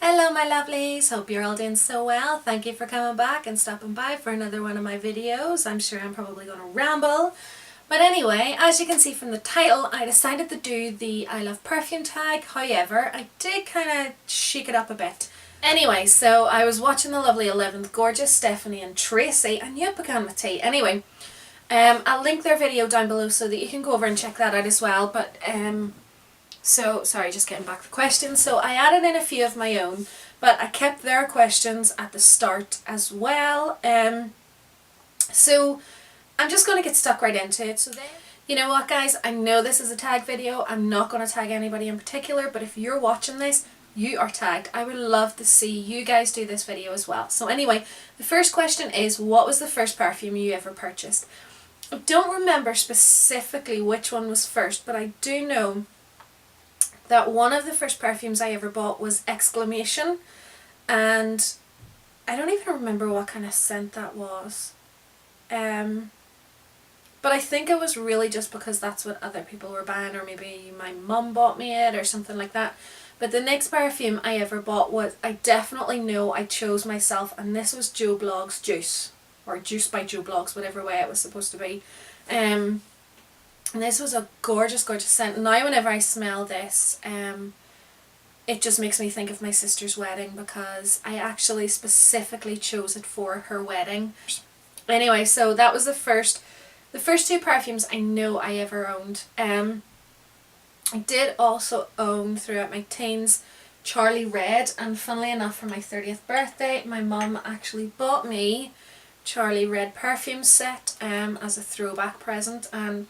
Hello my lovelies, hope you're all doing so well. Thank you for coming back and stopping by for another one of my videos. I'm sure I'm probably going to ramble. But anyway, as you can see from the title, I decided to do the I Love Perfume tag. However, I did kind of shake it up a bit. Anyway, so I was watching the lovely 11th Gorgeous, Stephanie and Tracy, and yep, began with tea. Anyway, I'll link their video down below so that you can go over and check that out as well. But so, sorry, just getting back to the questions. So I added in a few of my own, but I kept their questions at the start as well. So I'm just going to get stuck right into it. So then, you know what guys, I know this is a tag video. I'm not going to tag anybody in particular, but if you're watching this, you are tagged. I would love to see you guys do this video as well. So anyway, the first question is, what was the first perfume you ever purchased? I don't remember specifically which one was first, but I do know that one of the first perfumes I ever bought was Exclamation, and I don't even remember what kind of scent that was. But I think it was really just because that's what other people were buying, or maybe my mum bought me it or something like that. But the next perfume I ever bought was, I definitely know I chose myself, and this was Joe Blogg's Juice, or Juice by Joe Blogs, whatever way it was supposed to be. And this was a gorgeous, gorgeous scent. Now whenever I smell this, it just makes me think of my sister's wedding, because I actually specifically chose it for her wedding. Anyway, so that was the first two perfumes I know I ever owned. I did also own throughout my teens Charlie Red, and funnily enough, for my 30th birthday, my mum actually bought me Charlie Red perfume set as a throwback present, and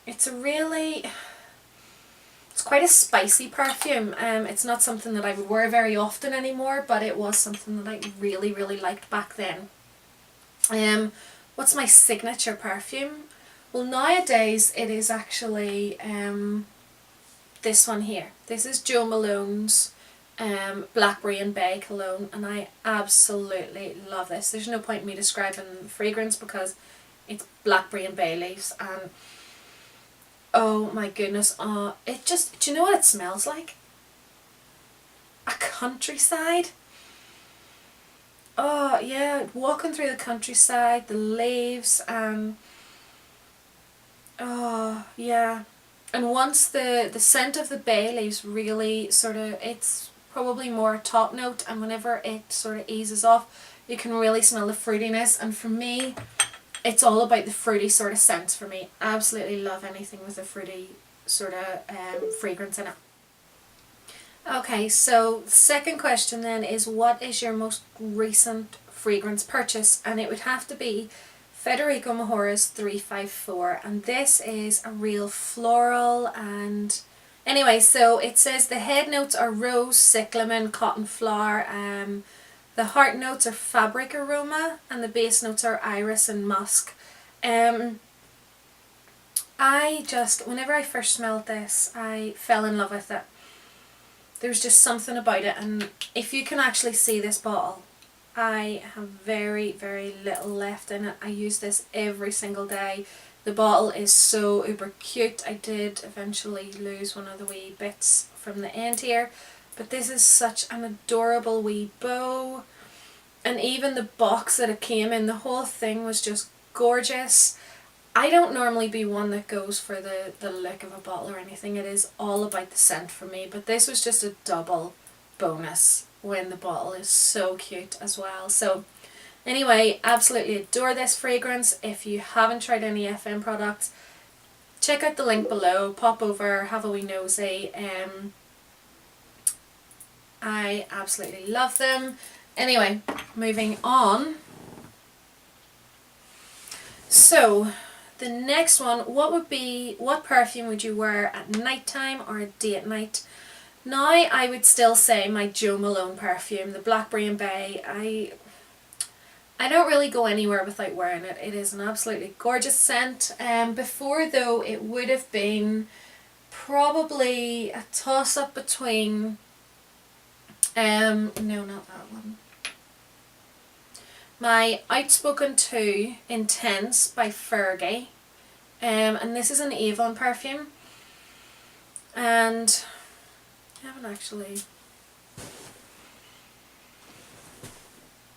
it's quite a spicy perfume. It's not something that I would wear very often anymore, but it was something that I really, really liked back then. What's my signature perfume? Well, nowadays it is actually this one here. This is Jo Malone's Blackberry and Bay cologne, and I absolutely love this. There's no point in me describing the fragrance because it's blackberry and bay leaves, and oh my goodness, it just, do you know what it smells like? A countryside. Oh yeah, walking through the countryside, the leaves, and oh yeah. And once the scent of the bay leaves really sort of, it's probably more top note, and whenever it sort of eases off, you can really smell the fruitiness, and for me, it's all about the fruity sort of scents for me. Absolutely love anything with a fruity sort of fragrance in it. Okay, so second question then is, what is your most recent fragrance purchase? And it would have to be Federico Majora's 354, and this is a real floral. And anyway, so it says the head notes are rose, cyclamen, cotton flower, the heart notes are fabric aroma, and the base notes are iris and musk. I just, whenever I first smelled this, I fell in love with it. There's just something about it, and if you can actually see this bottle, I have very, very little left in it. I use this every single day. The bottle is so uber cute. I did eventually lose one of the wee bits from the end here, but this is such an adorable wee bow, and even the box that it came in, the whole thing was just gorgeous. I don't normally be one that goes for the look of a bottle or anything. It is all about the scent for me, but this was just a double bonus when the bottle is so cute as well. So anyway, absolutely adore this fragrance. If you haven't tried any FM products, check out the link below, pop over, have a wee nosy. I absolutely love them. Anyway, moving on. So the next one, what perfume would you wear at nighttime or a date night? Now I would still say my Jo Malone perfume, the Blackberry and Bay. I don't really go anywhere without wearing it. It is an absolutely gorgeous scent. Before though, it would have been probably a toss up between no, not that one. My Outspoken 2 Intense by Fergie, and this is an Avon perfume, and I haven't actually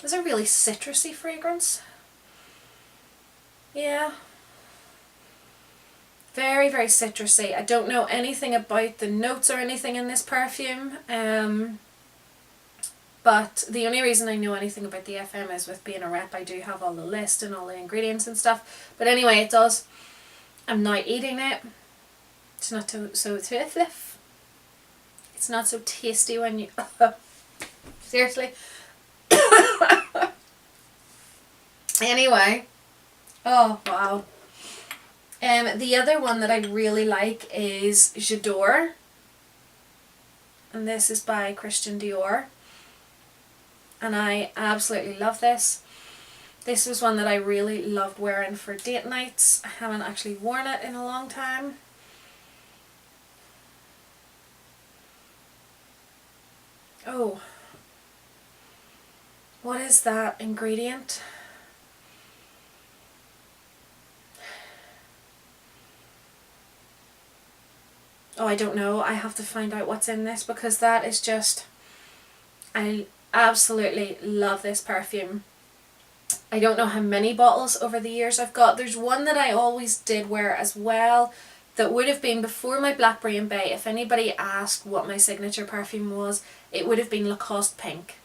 It's a really citrusy fragrance. Yeah. Very, very citrusy. I don't know anything about the notes or anything in this perfume. But the only reason I know anything about the FM is with being a rep. I do have all the list and all the ingredients and stuff. But anyway, it does. I'm now eating it. It's not so it's not so tasty when you seriously. Anyway, oh wow. The other one that I really like is J'adore, and this is by Christian Dior, and I absolutely love this. This was one that I really loved wearing for date nights. I haven't actually worn it in a long time. Oh, what is that ingredient? Oh, I don't know. I have to find out what's in this, because that is just, I absolutely love this perfume. I don't know how many bottles over the years I've got. There's one that I always did wear as well that would have been before my Blackberry and Bay. If anybody asked what my signature perfume was, it would have been Lacoste Pink.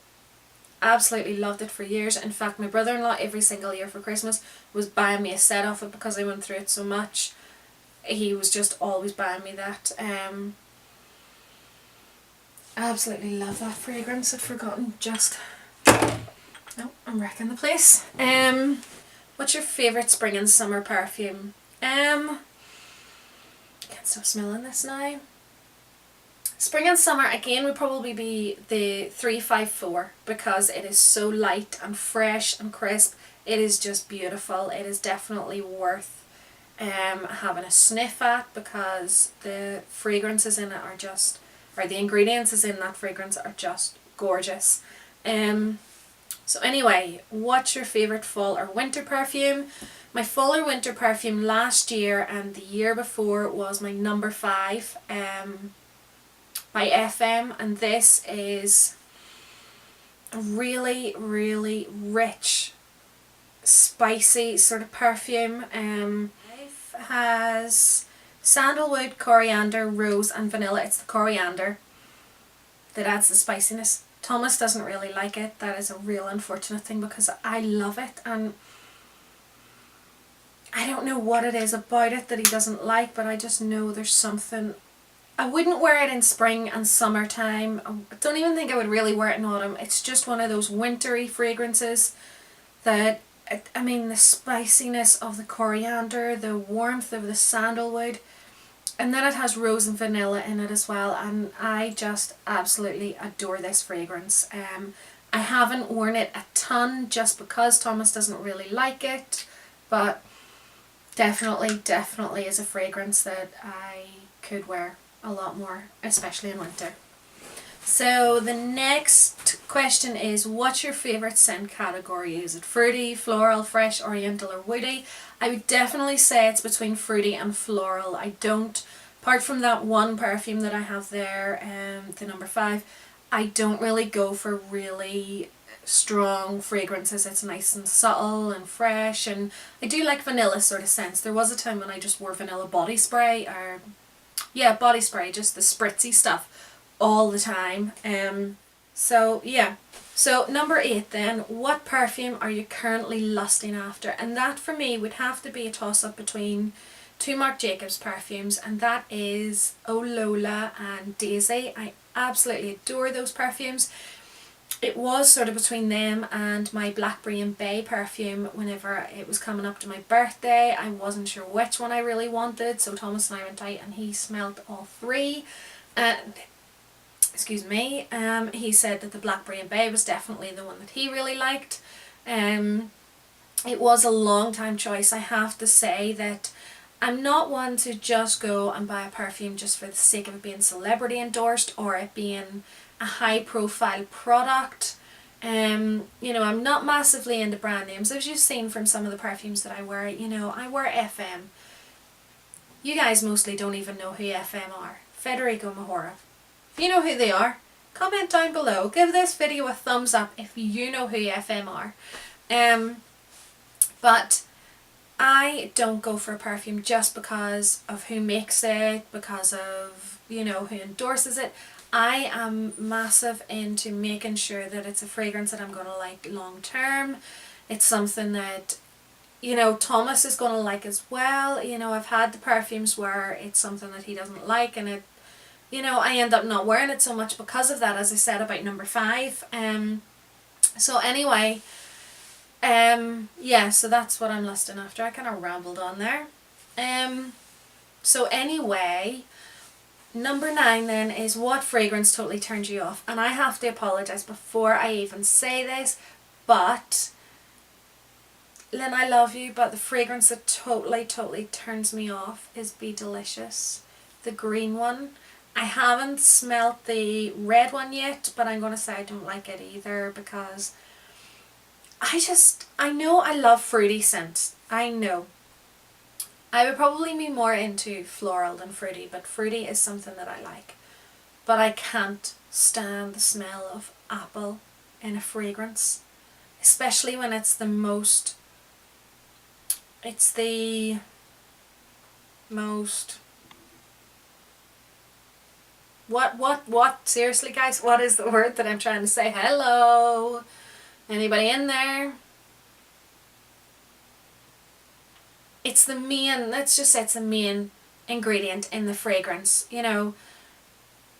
Absolutely loved it for years. In fact, my brother-in-law every single year for Christmas was buying me a set of it because I went through it so much. He was just always buying me that. I absolutely love that fragrance. I'd forgotten just... Oh, I'm wrecking the place. What's your favourite spring and summer perfume? Can't stop smelling this now. Spring and summer again would probably be the 354, because it is so light and fresh and crisp. It is just beautiful. It is definitely worth having a sniff at, because the fragrances in it are just, or the ingredients is in that fragrance are just gorgeous. So anyway, what's your favourite fall or winter perfume? My fall or winter perfume last year and the year before was my number 5 by FM, and this is a really, really rich, spicy sort of perfume. It has sandalwood, coriander, rose and vanilla. It's the coriander that adds the spiciness. Thomas doesn't really like it. That is a real unfortunate thing, because I love it, and I don't know what it is about it that he doesn't like, but I just know there's something. I wouldn't wear it in spring and summertime. I don't even think I would really wear it in autumn. It's just one of those wintry fragrances that, I mean, the spiciness of the coriander, the warmth of the sandalwood, and then it has rose and vanilla in it as well, and I just absolutely adore this fragrance. I haven't worn it a ton just because Thomas doesn't really like it, but definitely is a fragrance that I could wear a lot more, especially in winter. So the next question is, what's your favourite scent category? Is it fruity, floral, fresh, oriental or woody? I would definitely say it's between fruity and floral. I don't, apart from that one perfume that I have there, the number 5, I don't really go for really strong fragrances. It's nice and subtle and fresh, and I do like vanilla sort of scents. There was a time when I just wore vanilla body spray, or yeah, body spray, just the spritzy stuff all the time. So yeah. So number 8 then, what perfume are you currently lusting after? And that for me would have to be a toss up between 2 Marc Jacobs perfumes, and that is Oh Lola and Daisy. I absolutely adore those perfumes. It was sort of between them and my Blackberry and Bay perfume whenever it was coming up to my birthday. I wasn't sure which one I really wanted, so Thomas and I went out and he smelled all 3. Excuse me. He said that the Blackberry and Bay was definitely the one that he really liked. It was a long time choice. I have to say that I'm not one to just go and buy a perfume just for the sake of it being celebrity endorsed or it being a high profile product. You know, I'm not massively into brand names. As you've seen from some of the perfumes that I wear, you know, I wear FM. You guys mostly don't even know who FM are. Federico Mahora. If you know who they are, comment down below. Give this video a thumbs up if you know who FM are. But I don't go for a perfume just because of who makes it, because of, you know, who endorses it. I am massive into making sure that it's a fragrance that I'm going to like long term. It's something that, you know, Thomas is going to like as well. You know, I've had the perfumes where it's something that he doesn't like, and it, you know, I end up not wearing it so much because of that, as I said about number 5. So anyway, yeah, so that's what I'm lusting after. I kind of rambled on there. So anyway, number 9 then is what fragrance totally turned you off. And I have to apologise before I even say this, but Lynn, I love you, but the fragrance that totally turns me off is Be Delicious, the green one. I haven't smelt the red one yet, but I'm going to say I don't like it either, because I know I love fruity scents. I know. I would probably be more into floral than fruity, but fruity is something that I like. But I can't stand the smell of apple in a fragrance, especially when it's the most, what? Seriously, guys, what is the word that I'm trying to say? Hello? Anybody in there? It's the main, let's just say it's the main ingredient in the fragrance, you know.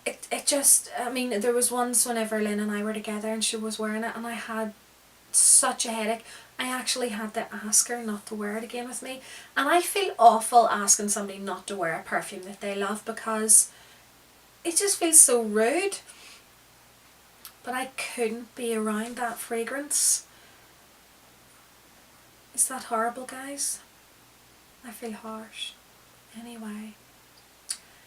It just, I mean, there was once whenever Lynn and I were together and she was wearing it and I had such a headache. I actually had to ask her not to wear it again with me. And I feel awful asking somebody not to wear a perfume that they love, because it just feels so rude. But I couldn't be around that fragrance. Is that horrible, guys? I feel harsh. Anyway.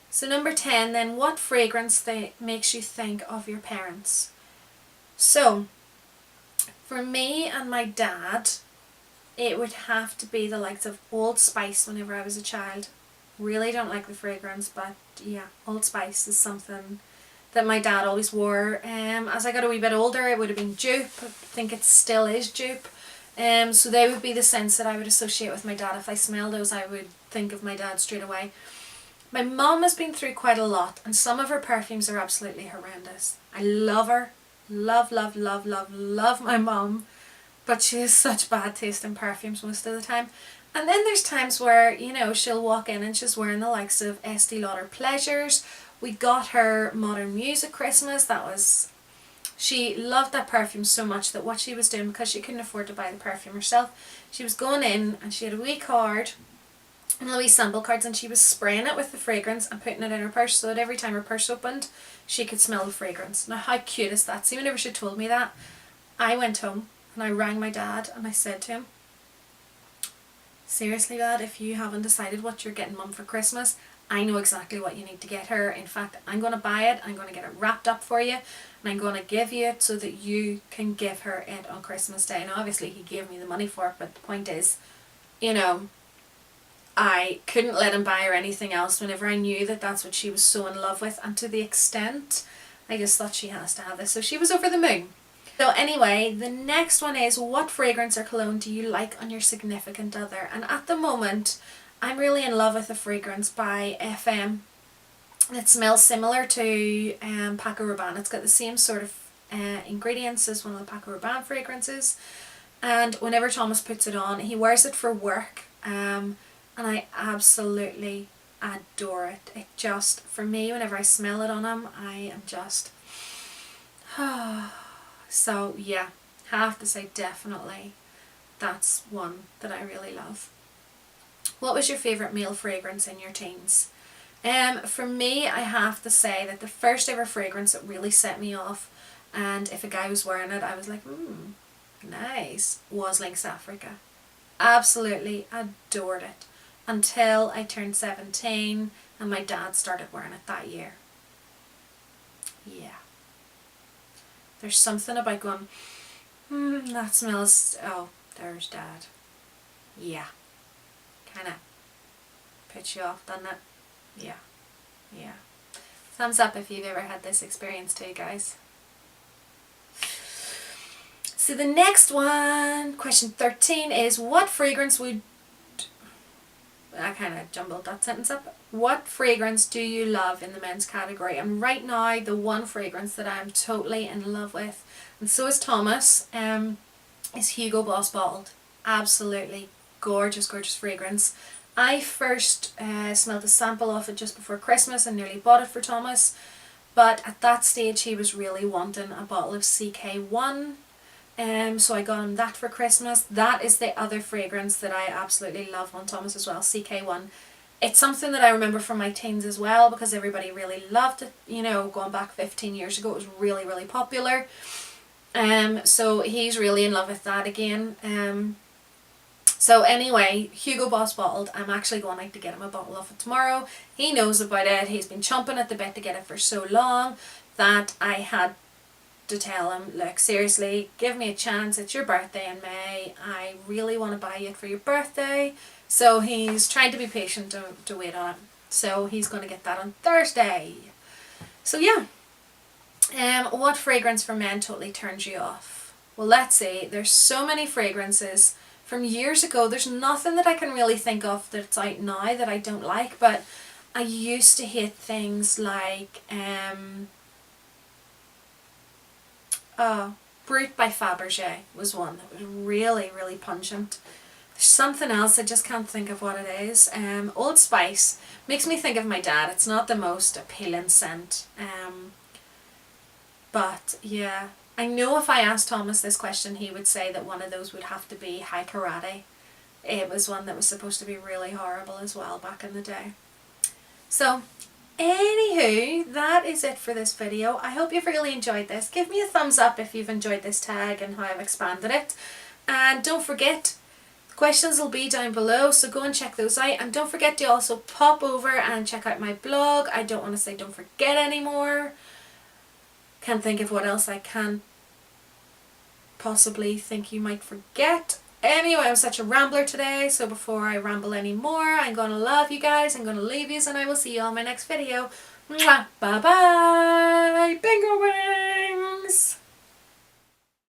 So number 10 then, what fragrance makes you think of your parents? So, for me and my dad, it would have to be the likes of Old Spice whenever I was a child. Really don't like the fragrance, but yeah, Old Spice is something that my dad always wore. As I got a wee bit older, it would have been Dupe. I think it still is Dupe. So they would be the scents that I would associate with my dad. If I smell those, I would think of my dad straight away. My mum has been through quite a lot, and some of her perfumes are absolutely horrendous. I love her. Love my mum. But she has such bad taste in perfumes most of the time. And then there's times where, you know, she'll walk in and she's wearing the likes of Estee Lauder Pleasures. We got her Modern Music Christmas. She loved that perfume so much that what she was doing, because she couldn't afford to buy the perfume herself, she was going in and she had a wee card and a wee sample cards, and she was spraying it with the fragrance and putting it in her purse, so that every time her purse opened she could smell the fragrance. Now how cute is that? See, whenever she told me that, I went home and I rang my dad and I said to him, seriously Dad, if you haven't decided what you're getting Mum for Christmas, I know exactly what you need to get her. In fact, I'm going to buy it, I'm going to get it wrapped up for you, and I'm going to give you it so that you can give her it on Christmas Day. And obviously he gave me the money for it, but the point is, you know, I couldn't let him buy her anything else whenever I knew that that's what she was so in love with, and to the extent I just thought she has to have this. So she was over the moon. So anyway, the next one is, what fragrance or cologne do you like on your significant other? And at the moment, I'm really in love with a fragrance by FM. It smells similar to Paco Rabanne. It's got the same sort of ingredients as one of the Paco Rabanne fragrances. And whenever Thomas puts it on, he wears it for work. And I absolutely adore it. It just, for me, whenever I smell it on him, I am just... So yeah, have to say definitely that's one that I really love. What was your favourite male fragrance in your teens? For me, I have to say that the first ever fragrance that really set me off, and if a guy was wearing it I was like, nice, was Lynx Africa. Absolutely adored it until I turned 17 and my dad started wearing it that year. Yeah. There's something about going, that smells, oh, there's Dad. Yeah. Kind of puts you off, doesn't it? Yeah. Yeah. Thumbs up if you've ever had this experience too, guys. So the next one, question 13, is what fragrance would... I kind of jumbled that sentence up. What fragrance do you love in the men's category? And right now, the one fragrance that I'm totally in love with, and so is Thomas, is Hugo Boss Bottled. Absolutely gorgeous, gorgeous fragrance. I first smelled a sample of it just before Christmas and nearly bought it for Thomas. But at that stage, he was really wanting a bottle of CK1. So I got him that for Christmas. That is the other fragrance that I absolutely love on Thomas as well, CK1. It's something that I remember from my teens as well, because everybody really loved it. You know, going back 15 years ago, it was really, really popular. So he's really in love with that again. So anyway, Hugo Boss Bottled, I'm actually going out to get him a bottle of it tomorrow. He knows about it. He's been chomping at the bit to get it for so long that I had to tell him, look, seriously, give me a chance. It's your birthday in May. I really want to buy you it for your birthday. So he's trying to be patient to wait on it. So he's going to get that on Thursday. So yeah. What fragrance for men totally turns you off? Well, let's see. There's so many fragrances from years ago. There's nothing that I can really think of that's out now that I don't like. But I used to hate things like... Brut by Fabergé was one that was really, really pungent. There's something else, I just can't think of what it is. Old Spice makes me think of my dad. It's not the most appealing scent. But yeah, I know if I asked Thomas this question, he would say that one of those would have to be High Karate. It was one that was supposed to be really horrible as well back in the day. So... anywho, that is it for this video. I hope you've really enjoyed this. Give me a thumbs up if you've enjoyed this tag and how I've expanded it. And don't forget, the questions will be down below, so go and check those out. And don't forget to also pop over and check out my blog. I don't want to say don't forget anymore. Can't think of what else I can possibly think you might forget. Anyway, I'm such a rambler today, so before I ramble anymore, I'm going to love you guys, I'm going to leave you, and I will see you on my next video. Mwah! Bye bye! Bingo win!